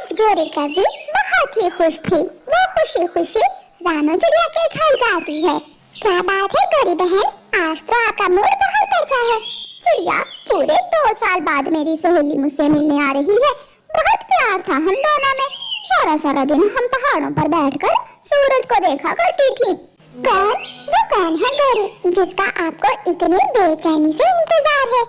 आज गौरी कभी बहुत ही खुश थी। वो खुशी खुशी रानू चिड़िया के घर जाती है। क्या बात है गौरी बहन, आज तो आपका मूड बहुत अच्छा है। चिड़िया, पूरे 2 साल बाद मेरी सहेली मुझसे मिलने आ रही है। बहुत प्यार था हम दोनों में। सारा सारा दिन हम पहाड़ों पर बैठकर सूरज को देखा करती थी। वो कौन है गौरी, जिसका आपको इतनी बेचैनी से इंतजार है?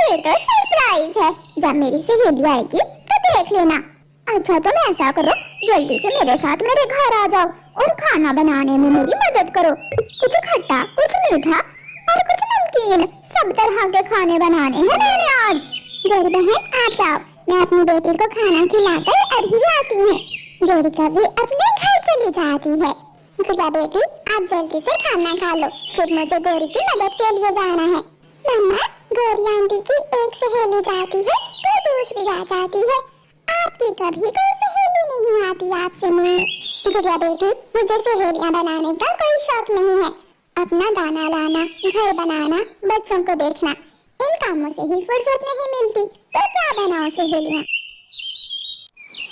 ये तो सरप्राइज है। जब मेरी सहेली आएगी तो देख लेना। अच्छा, तुम ऐसा करो, जल्दी से मेरे साथ मेरे घर आ जाओ और खाना बनाने में मेरी मदद करो। कुछ खट्टा, कुछ मीठा और कुछ नमकीन, सब तरह के खाने बनाने हैं मैंने आज। गौरी बहन, आप जाओ, मैं अपनी बेटी को खाना खिलाकर अभी आती हूँ। गौरी कभी अपने घर चली जाती है। गुड़िया बेटी, आप जल्दी से खाना खा लो, फिर मुझे गौरी की मदद के लिए जाना है। मम्मा, गौरी आंटी की एक सहेली जाती है तो दूसरी आ जाती है। आपकी कभी कोई सहेली नहीं आती आपसे मिलने। गुड़िया बेटी, मुझे सहेलियां बनाने का कोई शौक नहीं है। अपना दाना लाना, घर बनाना, बच्चों को देखना, इन कामों से ही फुर्सत नहीं मिलती, तो क्या बनाओ सहेलियां।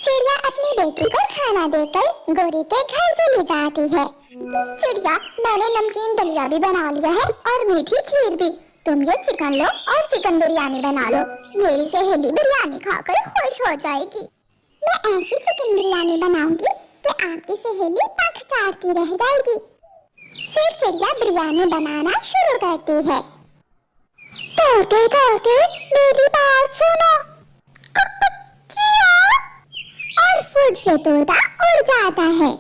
चिड़िया अपनी बेटी को खाना देकर गौरी के घर चली जाती है। चिड़िया, मैंने नमकीन दलिया भी बना लिया है और मीठी खीर भी। तुम ये चिकन लो और चिकन बिरयानी बना लो। मेरी सहेली बिरयानी खाकर खुश हो जाएगी। मैं ऐसी चिकन बिरयानी बनाऊंगी कि आपकी सहेली पक चाटती रह जाएगी। फिर चिड़िया बिरयानी बनाना शुरू करती है। तोते तोते मेरी बात सुनो, और फुट से तोता उड़ जाता है।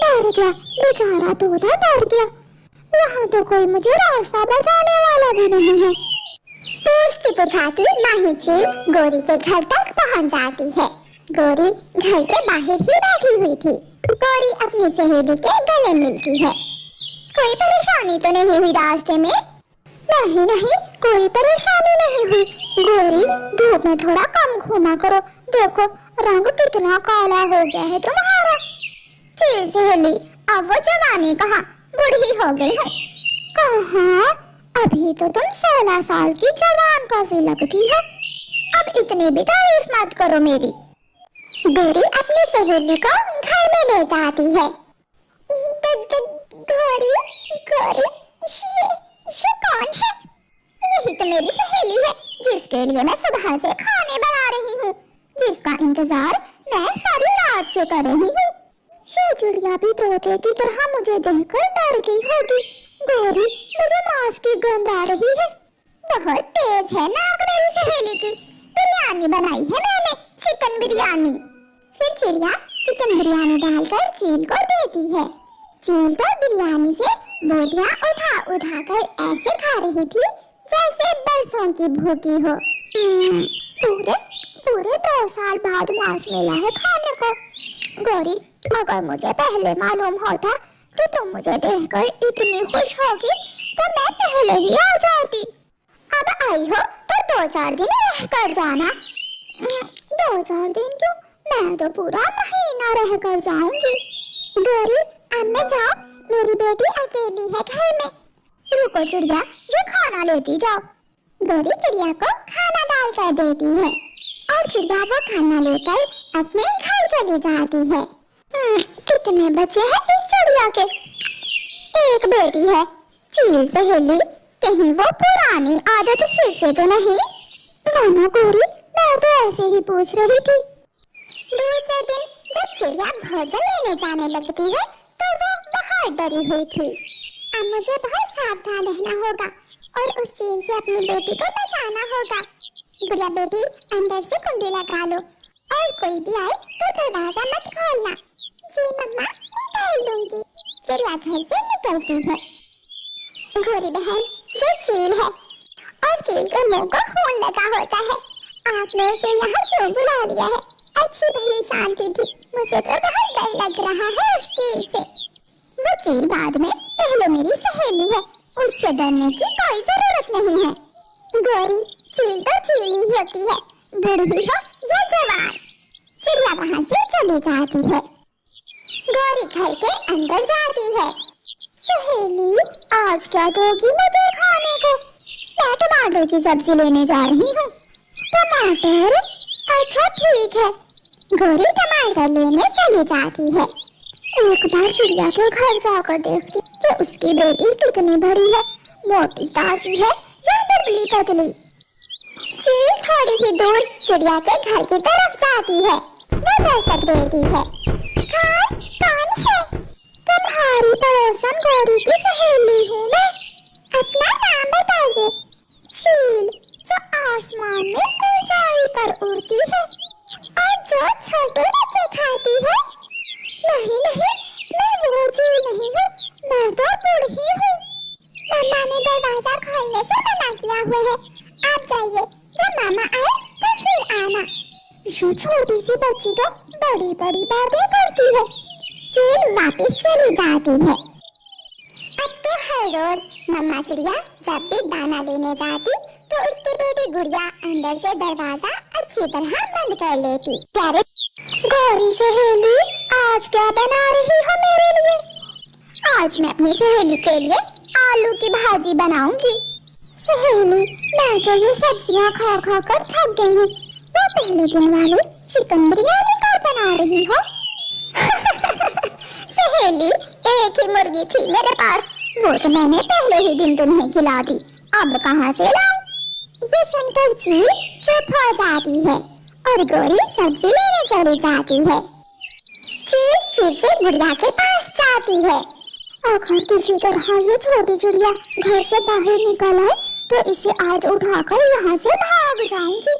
डर गया बेचारा तोता, डर गया। यहाँ तो कोई मुझे रास्ता बताने वाला भी नहीं है। पूछती पुछाती माही चील गौरी के घर तक पहुँच जाती है। गौरी घर के बाहर ही बैठी हुई थी। गौरी अपनी सहेली के गले मिलती है। कोई परेशानी तो नहीं हुई रास्ते में? नहीं नहीं, कोई परेशानी नहीं हुई। गौरी, धूप में थोड़ा कम घूमा करो, देखो रंग कितना काला हो गया है तुम्हारा। चील सहेली, अब वो जवानी कहाँ, बूढ़ी हो गई हूँ। कहाँ, अभी तो तुम 16 साल की जवान काफी लगती है। अब इतनी भी तारीफ मत करो मेरी। गौरी अपनी सहेली को घर में ले जाती है। गौरी, गौरी, ये कौन है? यही तो मेरी सहेली है, जिसके लिए मैं सुबह से खाने बना रही हूँ, जिसका इंतजार मैं सारी रात से कर रही हूँ। ये चिड़िया भी तोते की तरह मुझे देखकर डर गई होगी। गौरी, मुझे मांस की गंध आ रही है। बहुत तेज है नाक मेरी सहेली की। बिरयानी बनाई है मैंने, चिकन बिरयानी। फिर चिड़िया चिकन बिरयानी डालकर चील को देती है। चील तो बिरयानी से बोटियां उठा उठा कर ऐसे खा रही थी जैसे बरसों की भूखी हो। पूरे 2 साल बाद मांस मिला है खाने को। गौरी, अगर मुझे पहले मालूम होता कि तुम मुझे देखकर इतनी खुश होगी तो मैं पहले ही आ जाती। अब आई हो तो 2-4 दिन रह कर जाना। 2-4 दिन क्यों, मैं तो पूरा महीना रह कर जाऊंगी। गौरी, अब मैं जाओ, मेरी बेटी अकेली है घर में। रुको चिड़िया, जो खाना लेती जाओ। गौरी चिड़िया को खाना डाल कर देती है और चिड़िया वो खाना लेकर अपने घर चली जाती है। कितने बच्चे हैं इस चिड़िया के? एक बेटी है। चील सहेली, कहीं वो पुरानी आदत फिर से तो नहीं? नाना गौरी, मैं तो ऐसे ही पूछ रही थी। दूसरे दिन जब चिड़िया भोजन लेने जाने लगती है तो वो बहुत डरी हुई थी। अब मुझे बहुत सावधान रहना होगा और उस चील से अपनी बेटी को बचाना होगा। गुड़िया बेटी, अंदर से कुंडी लगा लो और कोई भी आए तो दरवाजा मत खोलना। जी मम्मा, मैं कर लूंगी। चिड़िया घर से निकलती है। गौरी बहन, ये चील है और चील के मुंह को खून लगा होता है। आपने उसे यहाँ क्यों बुला लिया है? अच्छी भली शांति थी, मुझे तो बहुत डर लग रहा है उस चील से। वो चील बाद में पहले मेरी सहेली है, उससे डरने की कोई जरूरत नहीं है। गौरी, चील तो चील ही होती है, बूढ़ी हो या जवान। चिड़िया वहाँ से चली जाती है। गौरी घर के अंदर जाती है। सहेली, आज क्या दोगी मुझे खाने को? मैं टमाटर की सब्जी लेने जा रही हूँ। टमाटर? अच्छा ठीक ठीक है। गोरी टमाटर लेने चली जाती है। एक बार चिड़िया के घर जाकर देखती तो उसकी बेटी कितनी बड़ी है, मोटी ताजी है या दुबली पतली। चील थोड़ी ही दूर चिड़िया के घर की तरफ जाती है। वो दस्तक देती है। कौन है? तुम्हारी पड़ोसन गोरी की सहेली हूँ मैं। अपना नाम बताइए। चील, जो आसमान में ऊंचाई पर उड़ती है और जो छोटे बच्चे खाती है। नहीं नहीं, मैं वो चील नहीं हूँ, मैं तो बूढ़ी हूँ। मम्मा ने दरवाजा खोलने से मना किया हुआ है। आप जाइए, जब मामा आए तो फिर आना। ये छोटी सी बच्ची तो बड़ी बड़ी बातें करती है। चील वापस चली जाती है। अब तो हर रोज मम्मा चिड़िया जब भी दाना लेने जाती तो उसकी बेटी गुड़िया अंदर से दरवाजा अच्छी तरह बंद कर लेती। प्यारे गौरी सहेली, आज क्या बना रही हो मेरे लिए? आज मैं अपनी सहेली के लिए आलू की भाजी बनाऊंगी। सहेली, मैं तो ये सब्जियां खा खा कर थक गई हूँ। वो पहले दिन वाली चिकन बिरयानी कब बना रही हो? सहेली, एक ही मुर्गी थी मेरे पास, वो तो मैंने पहले ही दिन तुम्हें खिला दी, अब कहाँ से लाऊं? ये सुनकर चील चुप हो जाती है और गोरी सब्जी लेने चली जाती है। चील फिर से गुड़िया के पास जाती है। अगर किसी तरह ये छोटी चिड़िया घर से बाहर निकल आए तो इसे आज उठाकर यहाँ से भाग जाऊंगी।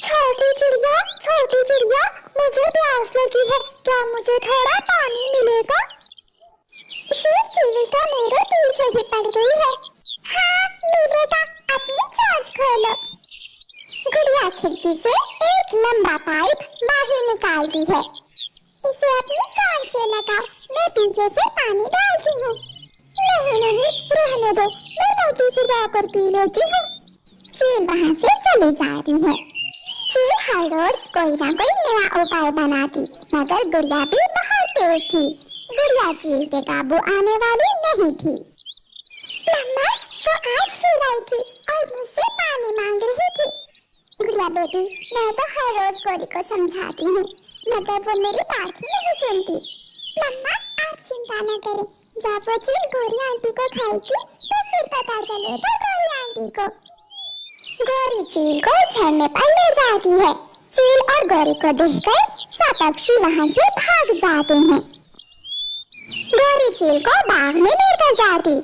छोटी चिड़िया, मुझे प्यास लगी है, क्या मुझे थोड़ा पानी मिलेगा? चील तो मेरे पीछे ही पड़ गई है। हाँ बेटा, अपनी चोंच खोलो। गुड़िया खिड़की से एक लंबा पाइप बाहर निकालती है। इसे अपनी चोंच से लगाओ, मैं पीछे से पानी डालती हूँ। नहीं, रहने दो, मैं मोती से जाकर पी लेती हूँ। चील वहाँ से चली जाती है। चील हर रोज कोई ना कोई नया उपाय बनाती, मगर गुड़िया भी बहुत तेज थी। गुड़िया चील के काबू आने वाली नहीं थी। मम्मा, वो आज फिर आई थी और मुझसे पानी मांग रही थी। गुड़िया बेटी, मैं तो हर रोज गोरी को समझाती हूँ, मगर वो मेरी बात ही नहीं सुनती। मम्मा, आप चिंता न करें, जब वो चील गोरी आंटी को खाएगी तो फिर पता चलेगा गोरी आंटी को। गोरी चील को झरने पर ले जाती है। चील और गोरी को देखकर सब पक्षी वहाँ से भाग जाते हैं। गोरी चील को बाग में लेकर जाती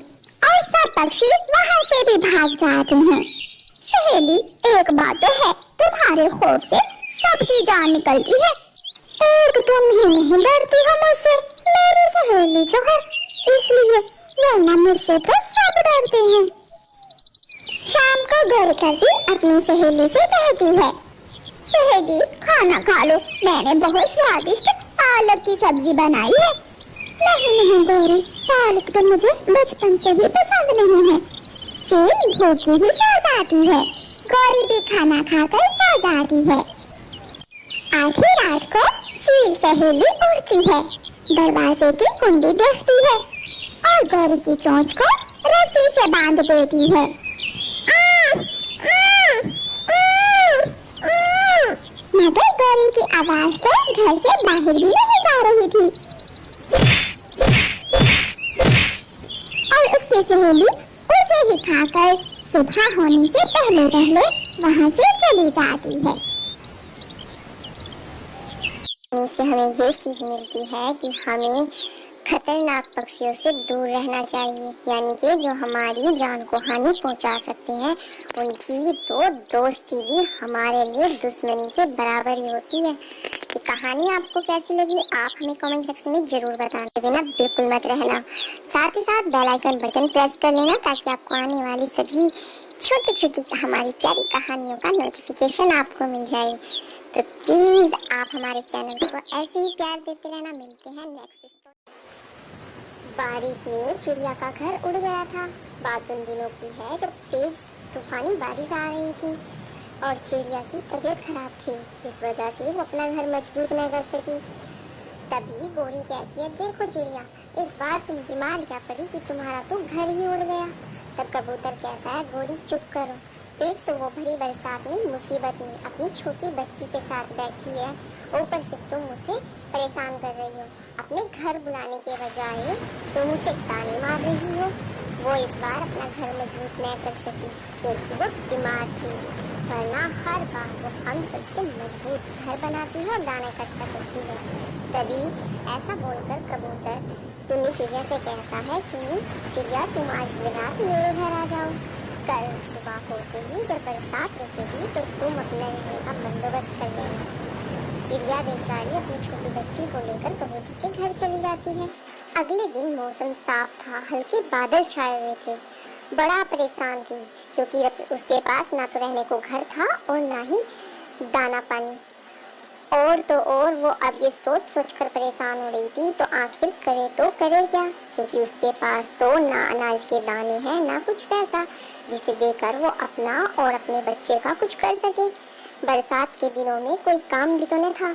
और सब पक्षी वहाँ से भी भाग जाते हैं। सहेली, एक बात तो है, तुम्हारे खौफ से सबकी जान निकलती है। एक तुम ही नहीं डरती हो मुझसे, मेरी सहेली जो है, इसलिए, वरना मुझसे तो सब डरते हैं। शाम को गोरी करती अपनी सहेली से कहती है, सहेली खाना खा लो, मैंने बहुत स्वादिष्ट पालक की सब्जी बनाई है। नहीं गोरी, पालक तो मुझे बचपन से ही पसंद नहीं है। चील भूखी ही सो जाती है। गोरी भी खाना खाकर सो जाती है। आधी रात को चील सहेली उठती है, दरवाजे की कुंडी देखती है और गोरी की चोंच को रस्सी से बांध देती है। मगर गोरी की आवाज तो घर से बाहर भी नहीं जा रही थी और उसकी सहेली उसे ही खाकर सुबह होने से पहले वहाँ से चली जाती है। इससे हमें ये सीख मिलती है कि हमें खतरनाक पक्षियों से दूर रहना चाहिए, यानी कि जो हमारी जान को हानि पहुंचा सकते हैं, उनकी तो दोस्ती भी हमारे लिए दुश्मनी के बराबर ही होती है। ये कहानी आपको कैसी लगी आप हमें कमेंट सेक्शन में जरूर बताना, बिना बिल्कुल मत रहना। साथ ही साथ बेल आइकन बटन प्रेस कर लेना ताकि आपको आने वाली सभी छोटी छोटी हमारी प्यारी कहानियों का नोटिफिकेशन आपको मिल जाए। तो प्लीज आप हमारे चैनल को ऐसे ही प्यार देते रहना। मिलते हैं नेक्स्ट। बारिश में चिड़िया का घर उड़ गया था। बात उन दिनों की है जब तेज तूफानी बारिश आ रही थी और चिड़िया की तबीयत खराब थी, जिस वजह से वो अपना घर मजबूत न कर सकी। तभी गोरी कहती है, देखो चिड़िया, इस बार तुम बीमार क्या पड़ी कि तुम्हारा तो घर ही उड़ गया। तब कबूतर कहता है, गोरी चुप करो, एक तो वो भरी बरसात में मुसीबत में अपनी छोटी बच्ची के साथ बैठी है, ऊपर से तुम उसे परेशान कर रही हो। अपने घर बुलाने के बजाय तुम उसे ताने मार रही हो। वो इस बार अपना घर मजबूत नहीं कर सकी क्योंकि वो बीमार थी, वरना हर बार वो हम सबसे मजबूत घर बनाती है और दाना इकट्ठा करती है। तभी ऐसा बोलकर कबूतर टुन्नी चिड़िया से कहता है, टुन्नी चिड़िया तुम आज रात मेरे घर आ जाओ। कल सुबह होते ही जब बरसात रुकेगी तो तुम अपने रहने का बंदोबस्त कर लेना। चिड़िया बेचारी अपनी छोटी बच्ची को लेकर कबूतर के घर चली जाती है। अगले दिन मौसम साफ था, हल्के बादल छाए हुए थे। बड़ा परेशान थी क्योंकि उसके पास ना तो रहने को घर था और ना ही दाना पानी। और तो और वो अब ये सोच सोच कर परेशान हो रही थी तो आखिर करे तो करे क्या, क्योंकि उसके पास तो ना अनाज के दाने हैं ना कुछ पैसा जिसे देकर वो अपना और अपने बच्चे का कुछ कर सके। बरसात के दिनों में कोई काम भी तो नहीं था।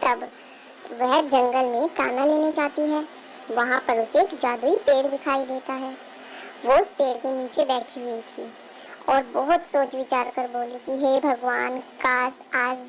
तब वह जंगल में खाना लेने जाती है। वहाँ पर उसे एक जादुई पेड़ दिखाई देता है। वो उस पेड़ के नीचे बैठी हुई थी और बहुत सोच विचार कर बोली कि हे भगवान, काश आज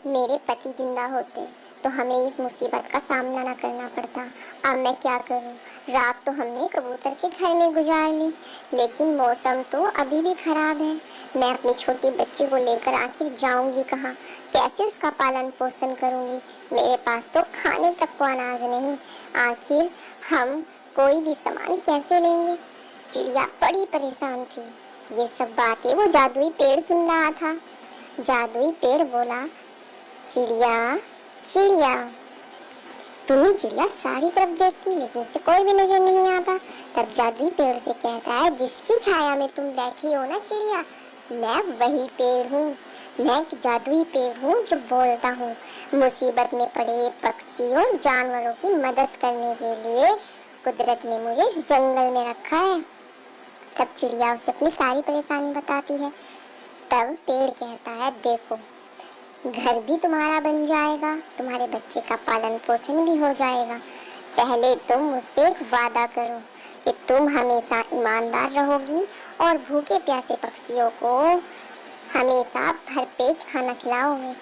मेरे पति जिंदा होते तो हमें इस मुसीबत का सामना न करना पड़ता। अब मैं क्या करूं? रात तो हमने कबूतर के घर में गुजार ली, लेकिन मौसम तो अभी भी खराब है। मैं अपनी छोटी बच्ची को लेकर आखिर जाऊंगी कहाँ? कैसे उसका पालन पोषण करूंगी? मेरे पास तो खाने तक को अनाज नहीं। आखिर हम कोई भी सामान कैसे लेंगे? चिड़िया बड़ी परेशान थी। ये सब बातें वो जादुई पेड़ सुन रहा था। जादुई पेड़ बोला, चिड़िया चिड़िया। टुन्नी चिड़िया सारी तरफ देखती लेकिन उसे कोई भी नजर नहीं आता। तब जादुई पेड़ से कहता है, जिसकी छाया में तुम बैठी हो ना चिड़िया, मैं वही पेड़ हूँ। मैं एक जादुई पेड़ हूँ जो बोलता हूँ। मुसीबत में पड़े पक्षी और जानवरों की मदद करने के लिए कुदरत ने मुझे इस जंगल में रखा है। तब चिड़िया उसे अपनी सारी परेशानी बताती है। तब पेड़ कहता है, देखो घर भी तुम्हारा बन जाएगा, तुम्हारे बच्चे का पालन पोषण भी हो जाएगा। पहले तुम मुझसे एक वादा करो कि तुम हमेशा ईमानदार रहोगी और भूखे प्यासे पक्षियों को हमेशा भरपेट खाना खिलाओगे।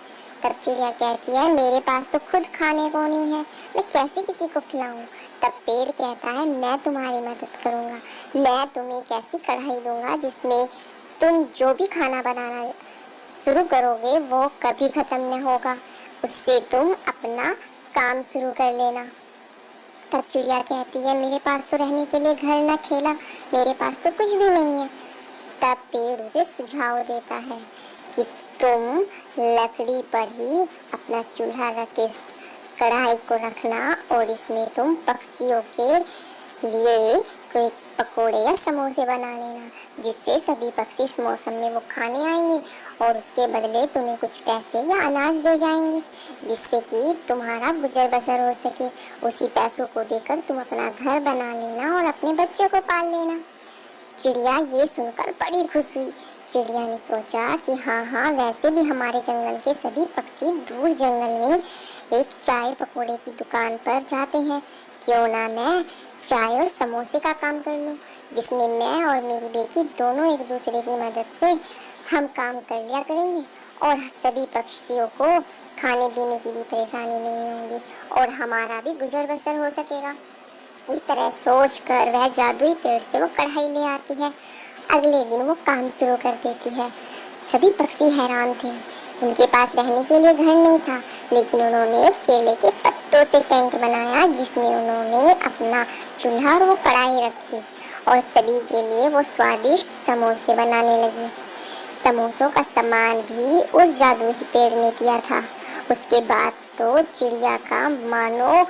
तब चिड़िया कहती है, मेरे पास तो खुद खाने को नहीं है, मैं कैसे किसी को खिलाऊं? तब पेड़ कहता है, मैं तुम्हारी मदद करूंगा। मैं तुम्हें एक ऐसी कढ़ाई दूंगा जिसमें तुम जो भी खाना बनाना शुरू करोगे वो कभी खत्म न होगा। उससे तुम अपना काम शुरू कर लेना। तब चिड़िया कहती है, मेरे पास तो रहने के लिए घर न खेला, मेरे पास तो कुछ भी नहीं है। तब पेड़ उसे सुझाव देता है कि तुम लकड़ी पर ही अपना चूल्हा रख के कढ़ाई को रखना और इसमें तुम पक्षियों के लिए कोई पकोड़े या समोसे बना लेना, जिससे सभी पक्षी इस मौसम में वो खाने आएंगे और उसके बदले तुम्हें कुछ पैसे या अनाज दे जाएंगे, जिससे कि तुम्हारा गुजर बसर हो सके। उसी पैसों को देकर तुम अपना घर बना लेना और अपने बच्चों को पाल लेना। चिड़िया ये सुनकर बड़ी खुश हुई। चिड़िया ने सोचा कि हाँ, वैसे भी हमारे जंगल के सभी पक्षी दूर जंगल में एक चाय पकोड़े की दुकान पर जाते हैं। क्यों ना मैं चाय और समोसे का काम कर लूं, जिसमें मैं और मेरी बेटी दोनों एक दूसरे की मदद से हम काम कर लिया करेंगे और सभी पक्षियों को खाने पीने की भी परेशानी नहीं होगी और हमारा भी गुजर बसर हो सकेगा। इस तरह सोचकर वह जादुई पेड़ से वो कढ़ाई ले आती है। अगले दिन वो काम शुरू कर देती है। सभी पक्षी हैरान थे। उनके पास रहने के लिए घर नहीं था, लेकिन उन्होंने केले के पत्तों से टेंट बनाया जिसमें उन्होंने अपना चूल्हा और वो कढ़ाई रखी और सभी के लिए वो स्वादिष्ट समोसे बनाने लगी। समोसों का सामान भी उस जादुई पेड़ ने दिया था। उसके बाद तो चिड़िया का मानो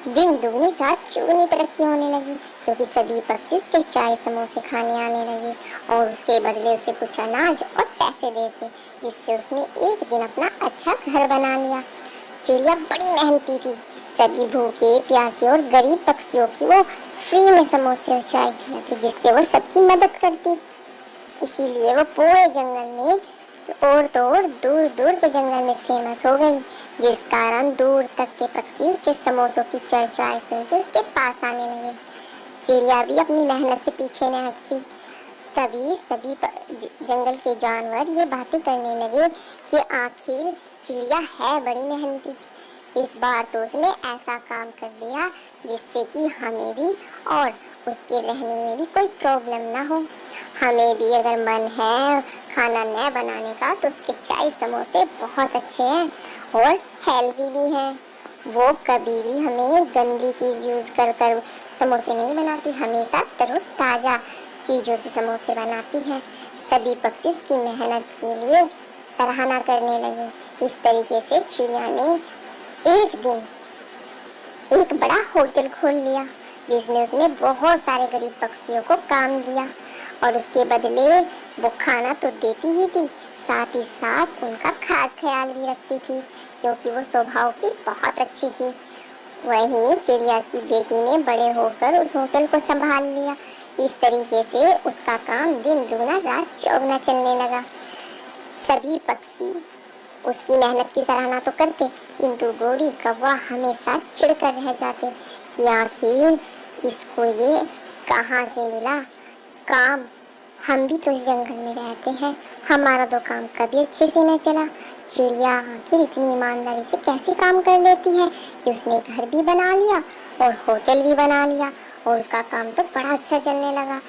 दिन दुगनी रात चौगुनी तरक्की होने लगी, क्योंकि सभी पक्षी उसके चाय समोसे खाने आने लगे और उसके बदले उसे कुछ अनाज और पैसे देते, जिससे उसने एक दिन अपना अच्छा घर बना लिया। चिड़िया बड़ी मेहनती थी। सभी भूखे प्यासे और गरीब पक्षियों की वो फ्री में समोसे और चाय खिलाती, जिससे वो सबकी मदद करती। इसीलिए वो पूरे जंगल में और तो और दूर दूर के जंगल में फेमस हो गई, जिस कारण दूर तक के पक्षी उसके समोसों की चर्चाएं सुनकर उसके पास आने लगे। चिड़िया भी अपनी मेहनत से पीछे न हटती। तभी सभी जंगल के जानवर ये बातें करने लगे कि आखिर चिड़िया है बड़ी मेहनती। इस बार तो उसने ऐसा काम कर लिया जिससे कि हमें भी और उसके रहने में भी कोई प्रॉब्लम ना हो। हमें भी अगर मन है खाना न बनाने का तो उसके चाय समोसे बहुत अच्छे हैं और हेल्दी भी हैं। वो कभी भी हमें गंदी चीज़ यूज़ कर कर समोसे नहीं बनाती, हमेशा तरोताज़ा चीज़ों से समोसे बनाती है। सभी पक्षी उसकी मेहनत के लिए सराहना करने लगे। इस तरीके से चिड़िया ने एक दिन एक बड़ा होटल खोल लिया जिसमें उसने बहुत सारे गरीब पक्षियों को काम दिया और उसके बदले वो खाना तो देती ही थी, साथ ही साथ उनका खास ख्याल भी रखती थी क्योंकि वो स्वभाव की बहुत अच्छी थी। वहीं चिड़िया की बेटी ने बड़े होकर उस होटल को संभाल लिया। इस तरीके से उसका काम दिन दूना रात चौगुना चलने लगा। सभी पक्षी उसकी मेहनत की सराहना तो करते, किंतु गोरी कौवा हमेशा चिढ़कर रह जाते कि आखिर इसको ये कहाँ से मिला काम। हम भी तो इस जंगल में रहते हैं, हमारा तो काम कभी अच्छे से न चला। चिड़िया आखिर इतनी ईमानदारी से कैसे काम कर लेती है कि उसने घर भी बना लिया और होटल भी बना लिया और उसका काम तो बड़ा अच्छा चलने लगा।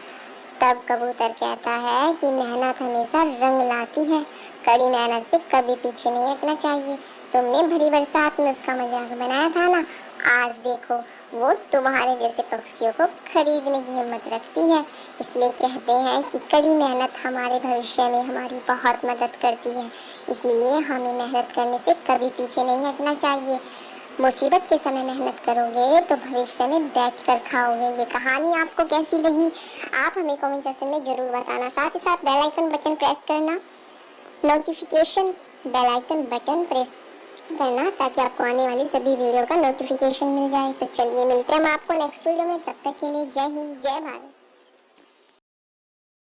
तब कबूतर कहता है कि मेहनत हमेशा रंग लाती है, कड़ी मेहनत से कभी पीछे नहीं हटना चाहिए। तुमने भरी बरसात में उसका मजाक बनाया था ना, आज देखो वो तुम्हारे जैसे पक्षियों को खरीदने की हिम्मत रखती है। इसलिए कहते हैं कि कड़ी मेहनत हमारे भविष्य में हमारी बहुत मदद करती है, इसीलिए हमें मेहनत करने से कभी पीछे नहीं हटना चाहिए। मुसीबत के समय मेहनत करोगे तो भविष्य में बैठ कर खाओगे। ये कहानी आपको कैसी लगी आप हमें कमेंट सेक्शन में जरूर बताना। साथ ही साथ बेल आइकन बटन प्रेस करना, notification bell icon button press करना ताकि आपको आने वाली सभी वीडियो का नोटिफिकेशन मिल जाए। तो चलिए मिलते हैं हम आपको नेक्स्ट वीडियो में, तब तक के लिए जय हिंद जय भारत।